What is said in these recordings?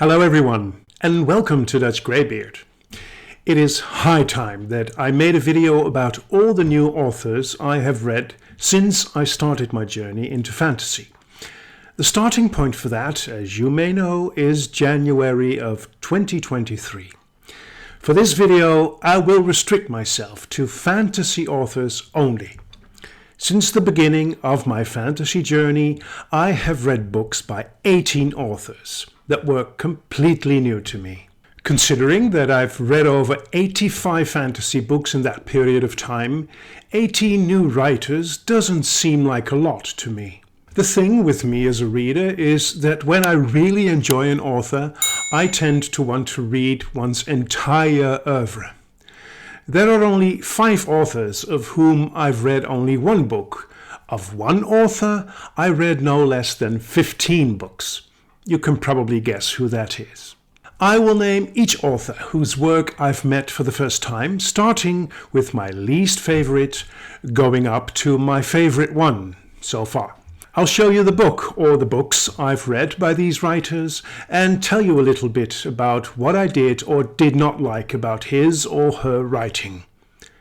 Hello everyone, and welcome to Dutch Greybeard. It is high time that I made a video about all the new authors I have read since I started my journey into fantasy. The starting point for that, as you may know, is January of 2023. For this video, I will restrict myself to fantasy authors only. Since the beginning of my fantasy journey, I have read books by 18 authors that were completely new to me. Considering that I've read over 85 fantasy books in that period of time, 18 new writers doesn't seem like a lot to me. The thing with me as a reader is that when I really enjoy an author, I tend to want to read one's entire oeuvre. There are only 5 authors of whom I've read only one book. Of one author, I read no less than 15 books. You can probably guess who that is. I will name each author whose work I've met for the first time, starting with my least favorite, going up to my favorite one so far. I'll show you the book or the books I've read by these writers and tell you a little bit about what I did or did not like about his or her writing.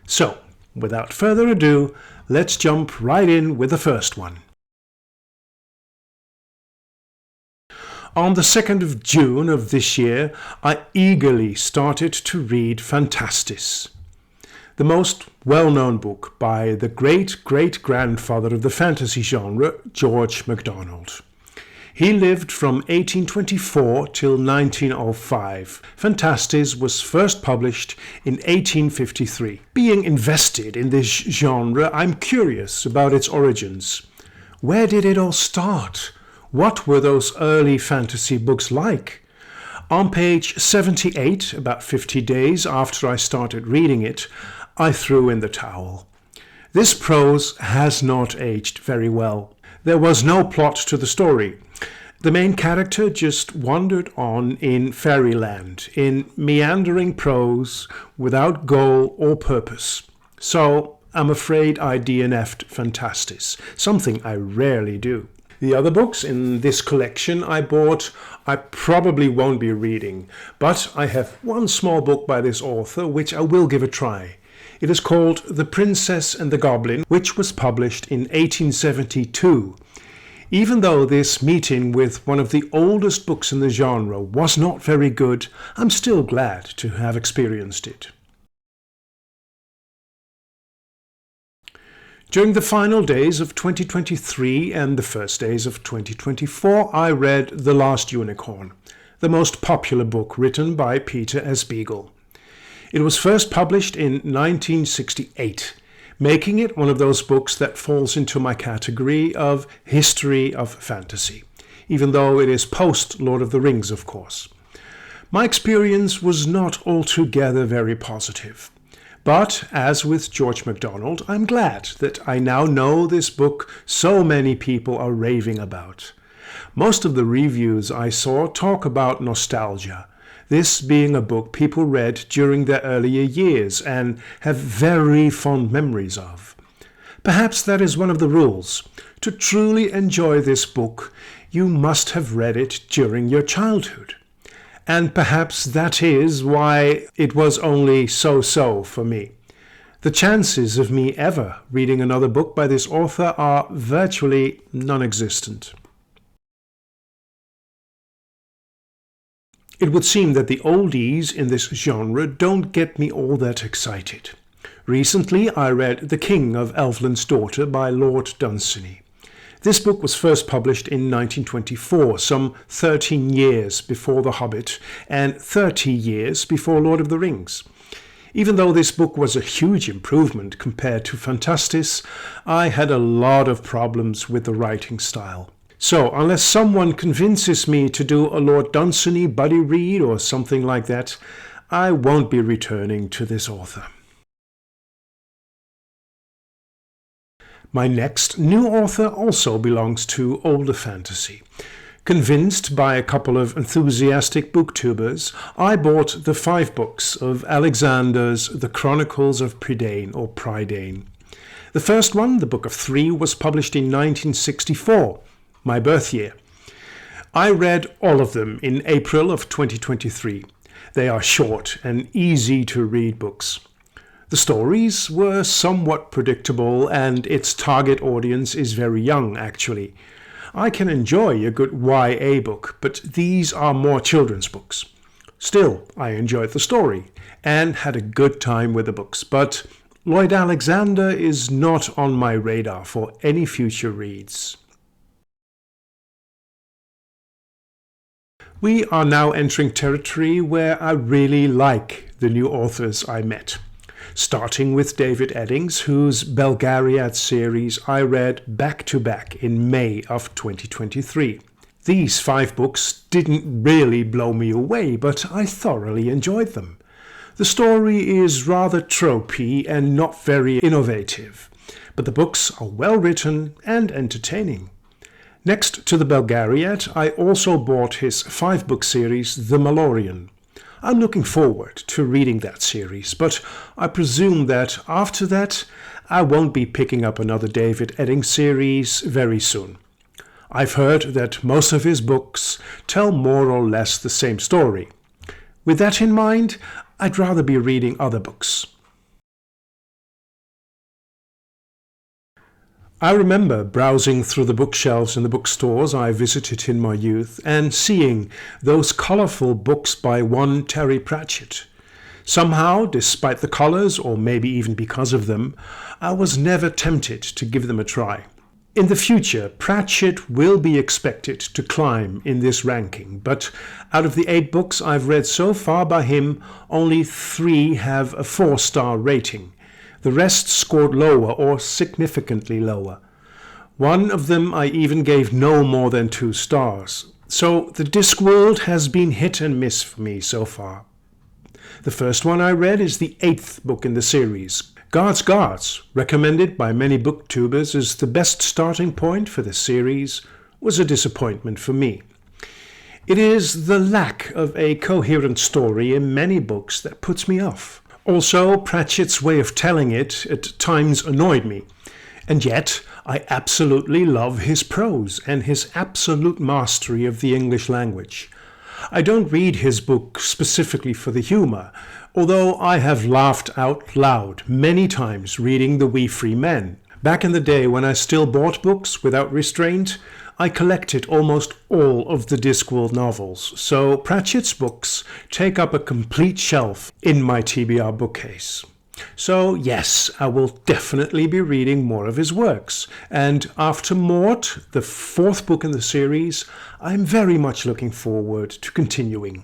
So, without further ado, let's jump right in with the first one. On the 2nd of June of this year, I eagerly started to read Phantastis, the most well-known book by the great-great-grandfather of the fantasy genre, George MacDonald. He lived from 1824 till 1905. Phantastis was first published in 1853. Being invested in this genre, I'm curious about its origins. Where did it all start? What were those early fantasy books like? On page 78, about 50 days after I started reading it, I threw in the towel. This prose has not aged very well. There was no plot to the story. The main character just wandered on in fairyland, in meandering prose, without goal or purpose. So I'm afraid I DNF'd Phantastis, something I rarely do. The other books in this collection I bought, I probably won't be reading, but I have one small book by this author which I will give a try. It is called The Princess and the Goblin, which was published in 1872. Even though this meeting with one of the oldest books in the genre was not very good, I'm still glad to have experienced it. During the final days of 2023 and the first days of 2024, I read The Last Unicorn, the most popular book written by Peter S. Beagle. It was first published in 1968, making it one of those books that falls into my category of history of fantasy, even though it is post-Lord of the Rings, of course. My experience was not altogether very positive. But, as with George MacDonald, I'm glad that I now know this book so many people are raving about. Most of the reviews I saw talk about nostalgia, this being a book people read during their earlier years and have very fond memories of. Perhaps that is one of the rules. To truly enjoy this book, you must have read it during your childhood. And perhaps that is why it was only so-so for me. The chances of me ever reading another book by this author are virtually non-existent. It would seem that the oldies in this genre don't get me all that excited. Recently I read The King of Elfland's Daughter by Lord Dunsany. This book was first published in 1924, some 13 years before The Hobbit and 30 years before Lord of the Rings. Even though this book was a huge improvement compared to Phantastis, I had a lot of problems with the writing style. So, unless someone convinces me to do a Lord Dunsany buddy read or something like that, I won't be returning to this author. My next new author also belongs to older fantasy. Convinced by a couple of enthusiastic booktubers, I bought the 5 books of Alexander's The Chronicles of Prydain or Prydain. The first one, the Book of 3, was published in 1964, my birth year. I read all of them in April of 2023. They are short and easy to read books. The stories were somewhat predictable and its target audience is very young actually. I can enjoy a good YA book, but these are more children's books. Still, I enjoyed the story and had a good time with the books, but Lloyd Alexander is not on my radar for any future reads. We are now entering territory where I really like the new authors I met. Starting with David Eddings, whose Belgariad series I read back-to-back in May of 2023. These 5 books didn't really blow me away, but I thoroughly enjoyed them. The story is rather tropey and not very innovative, but the books are well written and entertaining. Next to the Belgariad, I also bought his 5-book series The Malloreon. I'm looking forward to reading that series, but I presume that after that I won't be picking up another David Eddings series very soon. I've heard that most of his books tell more or less the same story. With that in mind, I'd rather be reading other books. I remember browsing through the bookshelves in the bookstores I visited in my youth and seeing those colorful books by one Terry Pratchett. Somehow, despite the colors, or maybe even because of them, I was never tempted to give them a try. In the future, Pratchett will be expected to climb in this ranking, but out of the 8 books I've read so far by him, only 3 have a 4-star rating. The rest scored lower or significantly lower. One of them I even gave no more than 2 stars. So the Discworld has been hit and miss for me so far. The first one I read is the 8th book in the series. Guards, recommended by many booktubers as the best starting point for the series, was a disappointment for me. It is the lack of a coherent story in many books that puts me off. Also, Pratchett's way of telling it at times annoyed me, and yet I absolutely love his prose and his absolute mastery of the English language. I don't read his book specifically for the humor, although I have laughed out loud many times reading The Wee Free Men. Back in the day when I still bought books without restraint, I collected almost all of the Discworld novels, so Pratchett's books take up a complete shelf in my TBR bookcase. So yes, I will definitely be reading more of his works, and after Mort, the 4th book in the series, I'm very much looking forward to continuing.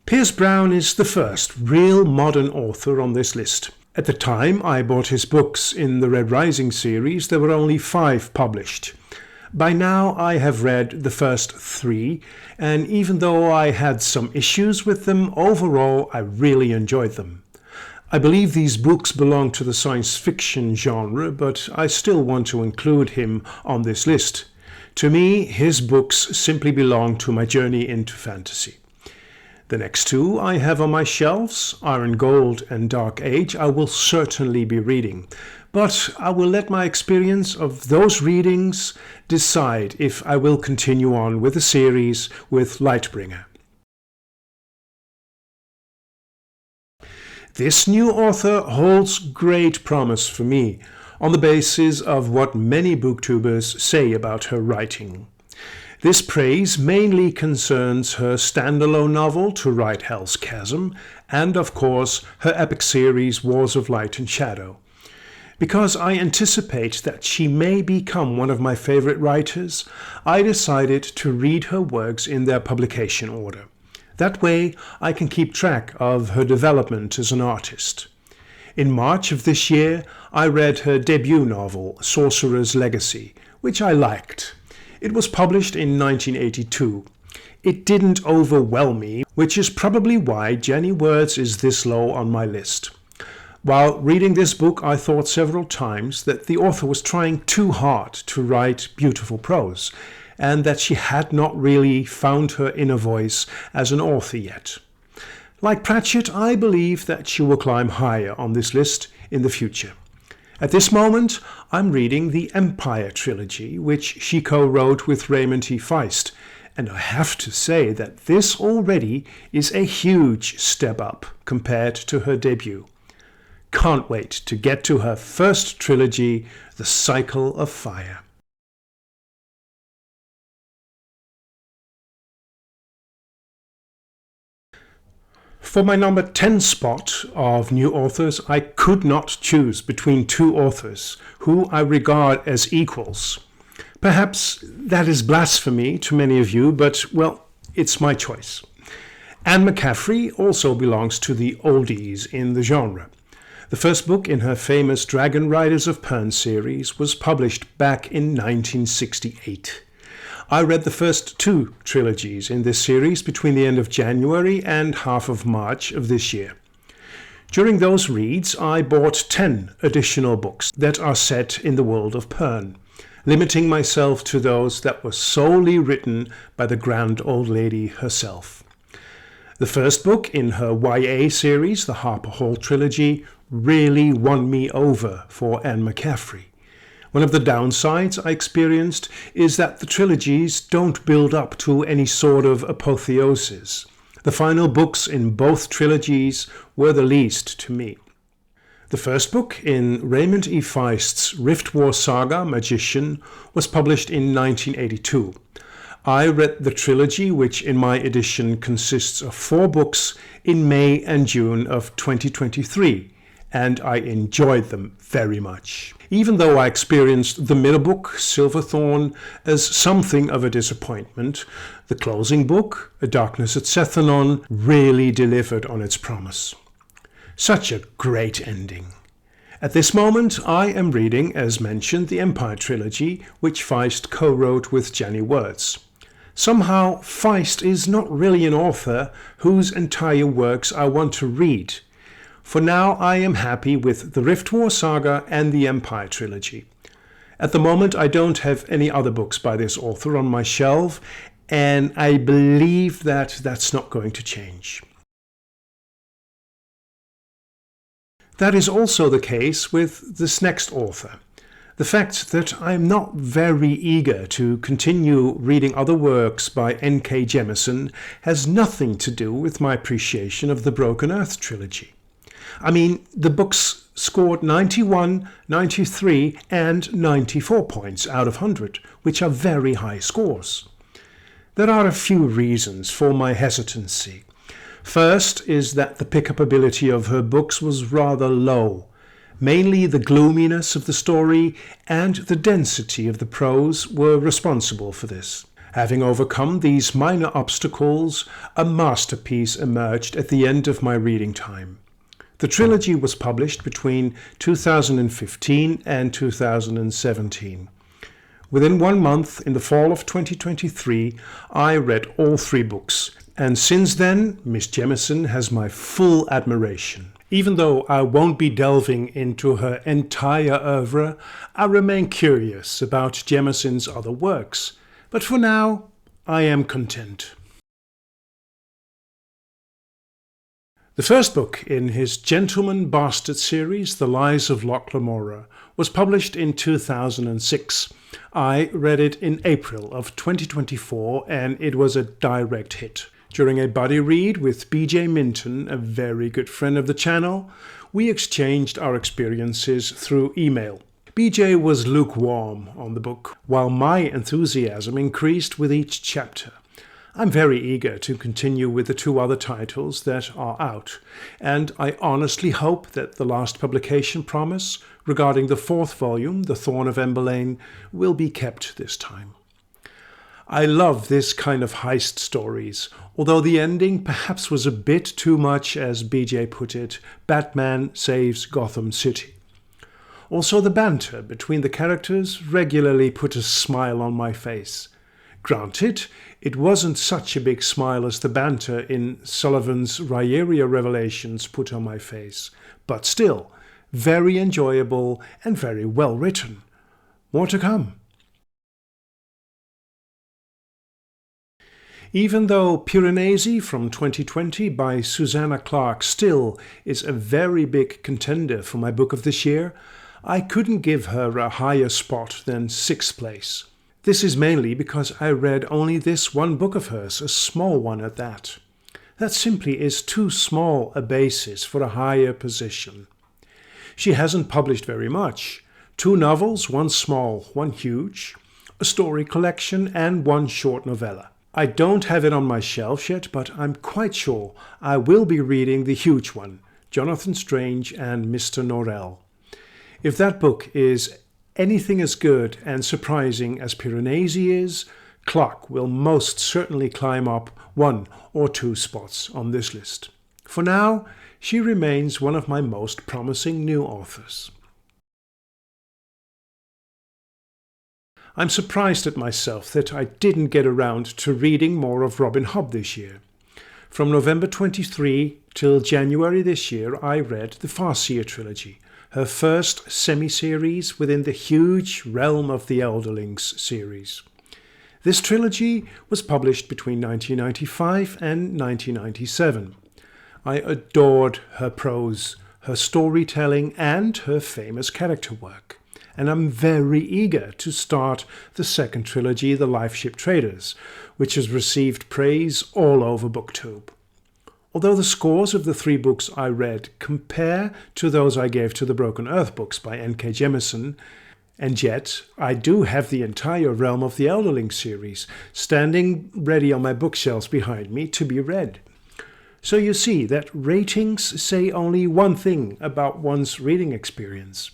Pierce Brown is the first real modern author on this list. At the time I bought his books in the Red Rising series, there were only 5 published. By now I have read the first 3, and even though I had some issues with them, overall I really enjoyed them. I believe these books belong to the science fiction genre, but I still want to include him on this list. To me, his books simply belong to my journey into fantasy. The next 2 I have on my shelves, Iron Gold and Dark Age, I will certainly be reading, but I will let my experience of those readings decide if I will continue on with the series with Lightbringer. This new author holds great promise for me, on the basis of what many booktubers say about her writing. This praise mainly concerns her standalone novel To Ride Hell's Chasm and, of course, her epic series Wars of Light and Shadow. Because I anticipate that she may become one of my favorite writers, I decided to read her works in their publication order. That way I can keep track of her development as an artist. In March of this year, I read her debut novel, Sorcerer's Legacy, which I liked. It was published in 1982. It didn't overwhelm me, which is probably why Jenny Words is this low on my list. While reading this book, I thought several times that the author was trying too hard to write beautiful prose, and that she had not really found her inner voice as an author yet. Like Pratchett, I believe that she will climb higher on this list in the future. At this moment, I'm reading the Empire trilogy, which she co-wrote with Raymond E. Feist, and I have to say that this already is a huge step up compared to her debut. Can't wait to get to her first trilogy, The Cycle of Fire. For my number 10 spot of new authors, I could not choose between two authors who I regard as equals. Perhaps that is blasphemy to many of you, but, well, it's my choice. Anne McCaffrey also belongs to the oldies in the genre. The first book in her famous Dragon Riders of Pern series was published back in 1968. I read the first two trilogies in this series between the end of January and half of March of this year. During those reads, I bought 10 additional books that are set in the world of Pern, limiting myself to those that were solely written by the grand old lady herself. The first book in her YA series, the Harper Hall trilogy, really won me over for Anne McCaffrey. One of the downsides I experienced is that the trilogies don't build up to any sort of apotheosis. The final books in both trilogies were the least to me. The first book in Raymond E. Feist's Rift War saga, Magician, was published in 1982. I read the trilogy, which in my edition consists of 4 books, in May and June of 2023, and I enjoyed them very much. Even though I experienced the middle book, Silverthorn, as something of a disappointment, the closing book, A Darkness at Sethanon, really delivered on its promise. Such a great ending. At this moment, I am reading, as mentioned, the Empire trilogy, which Feist co-wrote with Jenny Wirtz. Somehow, Feist is not really an author whose entire works I want to read. For now, I am happy with the Rift War saga and the Empire trilogy. At the moment, I don't have any other books by this author on my shelf, and I believe that that's not going to change. That is also the case with this next author. The fact that I am not very eager to continue reading other works by N.K. Jemisin has nothing to do with my appreciation of the Broken Earth trilogy. I mean, the books scored 91, 93 and 94 points out of 100, which are very high scores. There are a few reasons for my hesitancy. First is that the pickup ability of her books was rather low. Mainly the gloominess of the story and the density of the prose were responsible for this. Having overcome these minor obstacles, a masterpiece emerged at the end of my reading time. The trilogy was published between 2015 and 2017. Within 1 month, in the fall of 2023, I read all 3 books, and since then, Miss Jemisin has my full admiration. Even though I won't be delving into her entire oeuvre, I remain curious about Jemisin's other works, but for now, I am content. The first book in his Gentleman Bastard series, The Lies of Locke Lamora, was published in 2006. I read it in April of 2024 and it was a direct hit. During a buddy read with BJ Minton, a very good friend of the channel, we exchanged our experiences through email. BJ was lukewarm on the book, while my enthusiasm increased with each chapter. I'm very eager to continue with the 2 other titles that are out, and I honestly hope that the last publication promise regarding the 4th volume, The Thorn of Emberlane, will be kept this time. I love this kind of heist stories, although the ending perhaps was a bit too much, as BJ put it, Batman saves Gotham City. Also, the banter between the characters regularly put a smile on my face. Granted, it wasn't such a big smile as the banter in Sullivan's Rieria Revelations put on my face, but still, very enjoyable and very well written. More to come. Even though Piranesi from 2020 by Susanna Clarke still is a very big contender for my book of this year, I couldn't give her a higher spot than 6th place. This is mainly because I read only this one book of hers, a small one at that. That simply is too small a basis for a higher position. She hasn't published very much. 2 novels, 1 small, 1 huge, a story collection and 1 short novella. I don't have it on my shelf yet, but I'm quite sure I will be reading the huge one, Jonathan Strange and Mr. Norrell. If that book is anything as good and surprising as Piranesi is, Clarke will most certainly climb up 1 or 2 spots on this list. For now, she remains one of my most promising new authors. I'm surprised at myself that I didn't get around to reading more of Robin Hobb this year. From November 23 till January this year, I read the Farseer trilogy, her first semi-series within the huge Realm of the Elderlings series. This trilogy was published between 1995 and 1997. I adored her prose, her storytelling and her famous character work. And I'm very eager to start the second trilogy, The Lifeship Traders, which has received praise all over BookTube. Although the scores of the 3 books I read compare to those I gave to the Broken Earth books by N.K. Jemisin, and yet I do have the entire Realm of the Elderling series standing ready on my bookshelves behind me to be read. So you see that ratings say only one thing about one's reading experience.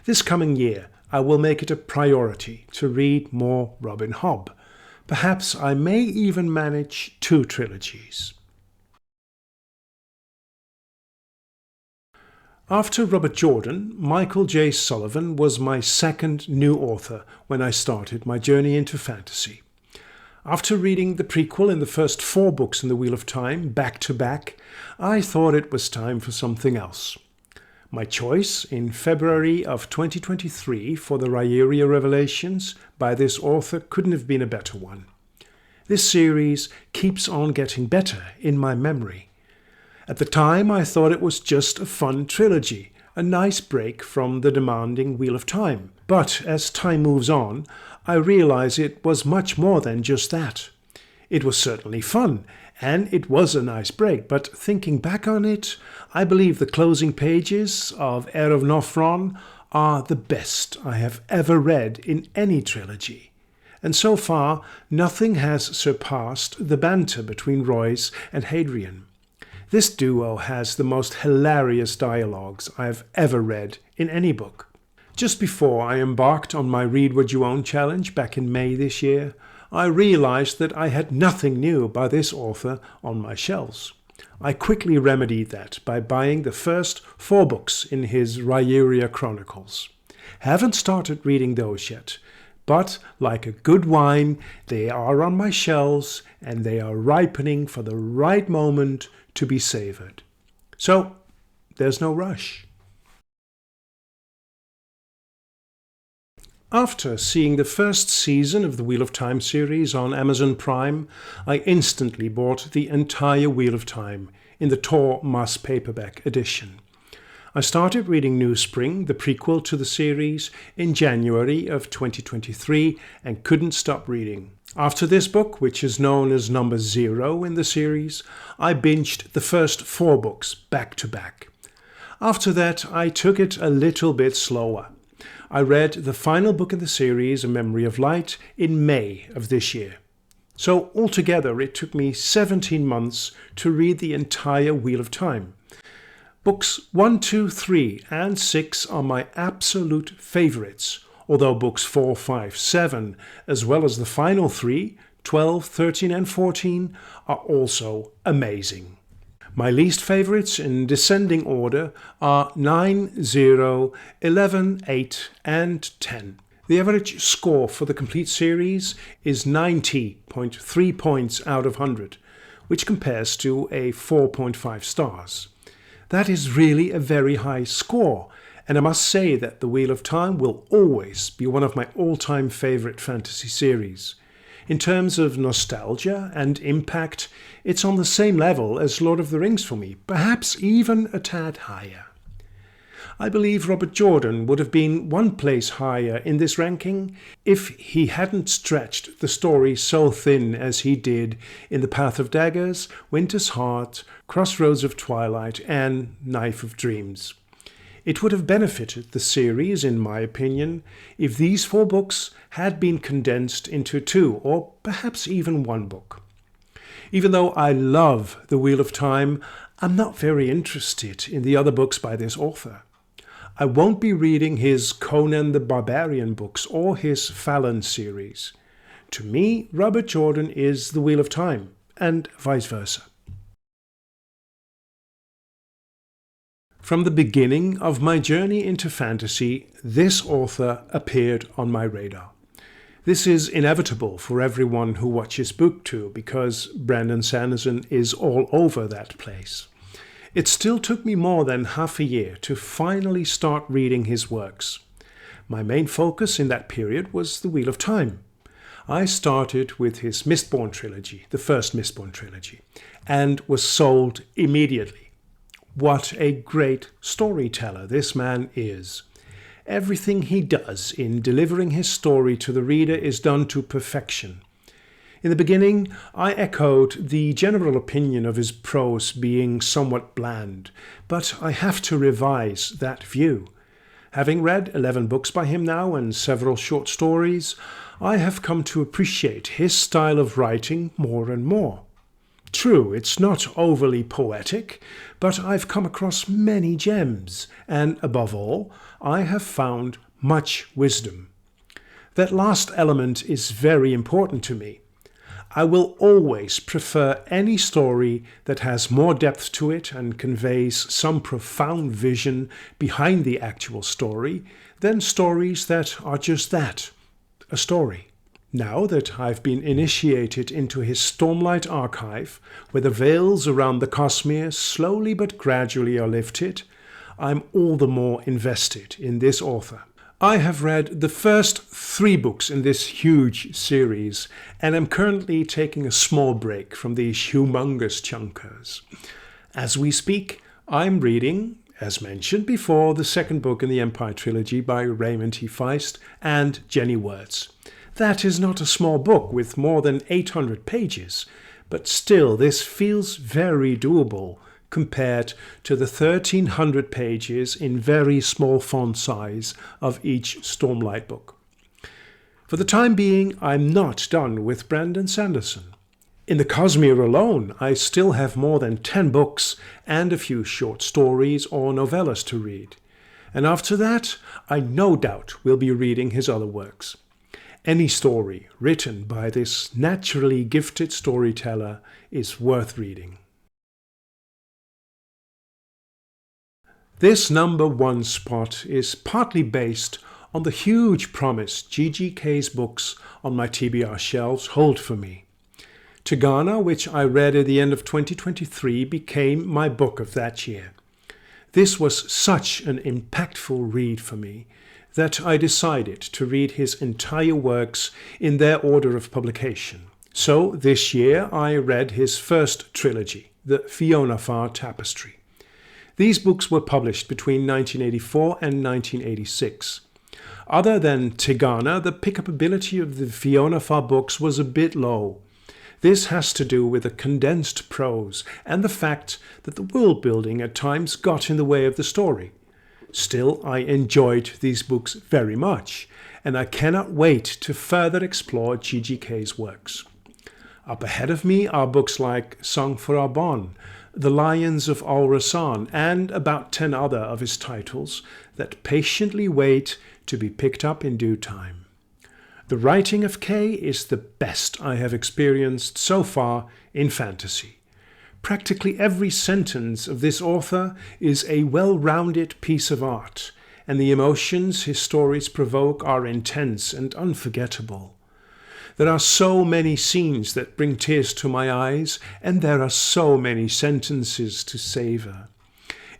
This coming year, I will make it a priority to read more Robin Hobb. Perhaps I may even manage 2 trilogies. After Robert Jordan, Michael J. Sullivan was my second new author when I started my journey into fantasy. After reading the prequel and the first 4 books in the Wheel of Time back to back, I thought it was time for something else. My choice in February of 2023 for the Rhaeria Revelations by this author couldn't have been a better one. This series keeps on getting better in my memory. At the time I thought it was just a fun trilogy, a nice break from the demanding Wheel of Time. But as time moves on, I realize it was much more than just that. It was certainly fun, and it was a nice break, but thinking back on it, I believe the closing pages of Heir of Northron are the best I have ever read in any trilogy. And so far, nothing has surpassed the banter between Royce and Hadrian. This duo has the most hilarious dialogues I have ever read in any book. Just before I embarked on my Read What You Own challenge back in May this year, I realized that I had nothing new by this author on my shelves. I quickly remedied that by buying the first 4 books in his Rhaeria Chronicles. Haven't started reading those yet, but like a good wine, they are on my shelves and they are ripening for the right moment to be savored. So, there's no rush. After seeing the first season of the Wheel of Time series on Amazon Prime, I instantly bought the entire Wheel of Time in the Tor Mass paperback edition. I started reading New Spring, the prequel to the series, in January of 2023 and couldn't stop reading. After this book, which is known as number 0 in the series, I binged the first 4 books back to back. After that, I took it a little bit slower. I read the final book in the series, A Memory of Light, in May of this year. So altogether it took me 17 months to read the entire Wheel of Time. Books 1, 2, 3 and 6 are my absolute favourites, although books 4, 5, 7, as well as the final 3, 12, 13 and 14, are also amazing. My least favourites in descending order are 9, 0, 11, 8 and 10. The average score for the complete series is 90.3 points out of 100, which compares to a 4.5 stars. That is really a very high score, and I must say that The Wheel of Time will always be one of my all-time favourite fantasy series. In terms of nostalgia and impact, it's on the same level as Lord of the Rings for me, perhaps even a tad higher. I believe Robert Jordan would have been one place higher in this ranking if he hadn't stretched the story so thin as he did in The Path of Daggers, Winter's Heart, Crossroads of Twilight and Knife of Dreams. It would have benefited the series, in my opinion, if these 4 books had been condensed into 2 or perhaps even 1 book. Even though I love The Wheel of Time, I'm not very interested in the other books by this author. I won't be reading his Conan the Barbarian books or his Fallon series. To me, Robert Jordan is The Wheel of Time, and vice versa. From the beginning of my journey into fantasy, this author appeared on my radar. This is inevitable for everyone who watches BookTube because Brandon Sanderson is all over that place. It still took me more than half a year to finally start reading his works. My main focus in that period was The Wheel of Time. I started with his Mistborn trilogy, the first Mistborn trilogy, and was sold immediately. What a great storyteller this man is. Everything he does in delivering his story to the reader is done to perfection. In the beginning, I echoed the general opinion of his prose being somewhat bland, but I have to revise that view. Having read 11 books by him now and several short stories, I have come to appreciate his style of writing more and more. True, it's not overly poetic, but I've come across many gems, and above all, I have found much wisdom. That last element is very important to me. I will always prefer any story that has more depth to it and conveys some profound vision behind the actual story than stories that are just that, a story. Now that I've been initiated into his Stormlight archive, where the veils around the Cosmere slowly but gradually are lifted, I'm all the more invested in this author. I have read the first 3 books in this huge series, and am currently taking a small break from these humongous chunkers. As we speak, I'm reading, as mentioned before, the second book in the Empire trilogy by Raymond T. Feist and Jenny Wirtz. That is not a small book with more than 800 pages, but still this feels very doable compared to the 1300 pages in very small font size of each Stormlight book. For the time being, I'm not done with Brandon Sanderson. In the Cosmere alone, I still have more than 10 books and a few short stories or novellas to read. And after that, I no doubt will be reading his other works. Any story written by this naturally gifted storyteller is worth reading. This number 1 spot is partly based on the huge promise GGK's books on my TBR shelves hold for me. Tegana, which I read at the end of 2023, became my book of that year. This was such an impactful read for me that I decided to read his entire works in their order of publication. So this year I read his first trilogy, the Fionafar Tapestry. These books were published between 1984 and 1986. Other than Tegana, the pickup ability of the Fionafar books was a bit low. This has to do with the condensed prose and the fact that the world building at times got in the way of the story. Still, I enjoyed these books very much, and I cannot wait to further explore GGK's works. Up ahead of me are books like Song for Arbonne, The Lions of Al-Rassan, and about 10 other of his titles that patiently wait to be picked up in due time. The writing of Kay is the best I have experienced so far in fantasy. Practically every sentence of this author is a well-rounded piece of art, and the emotions his stories provoke are intense and unforgettable. There are so many scenes that bring tears to my eyes, and there are so many sentences to savor.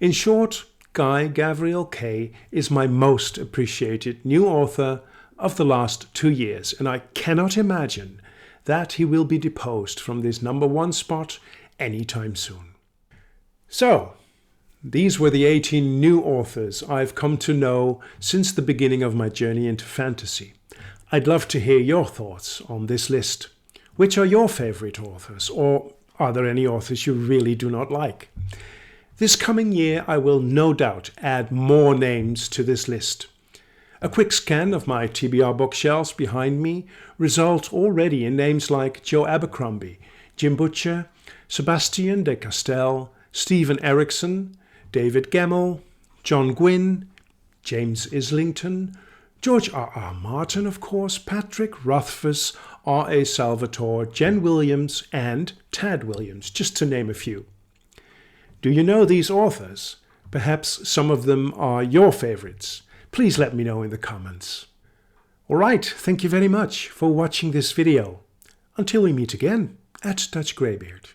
In short, Guy Gavriel Kay is my most appreciated new author of the last 2 years, and I cannot imagine that he will be deposed from this number 1 spot anytime soon. So, These were the 18 new authors I've come to know since the beginning of my journey into fantasy. I'd love to hear your thoughts on this list. Which are your favorite authors, or are there any authors you really do not like? This coming year I will no doubt add more names to this list. A quick scan of my TBR bookshelves behind me result already in names like Joe Abercrombie, Jim Butcher, Sebastian de Castell, Stephen Erickson, David Gemmell, John Gwynne, James Islington, George R.R. Martin, of course, Patrick Rothfuss, R.A. Salvatore, Jen Williams, and Tad Williams, just to name a few. Do you know these authors? Perhaps some of them are your favorites. Please let me know in the comments. Alright, thank you very much for watching this video. Until we meet again at Dutch Greybeard.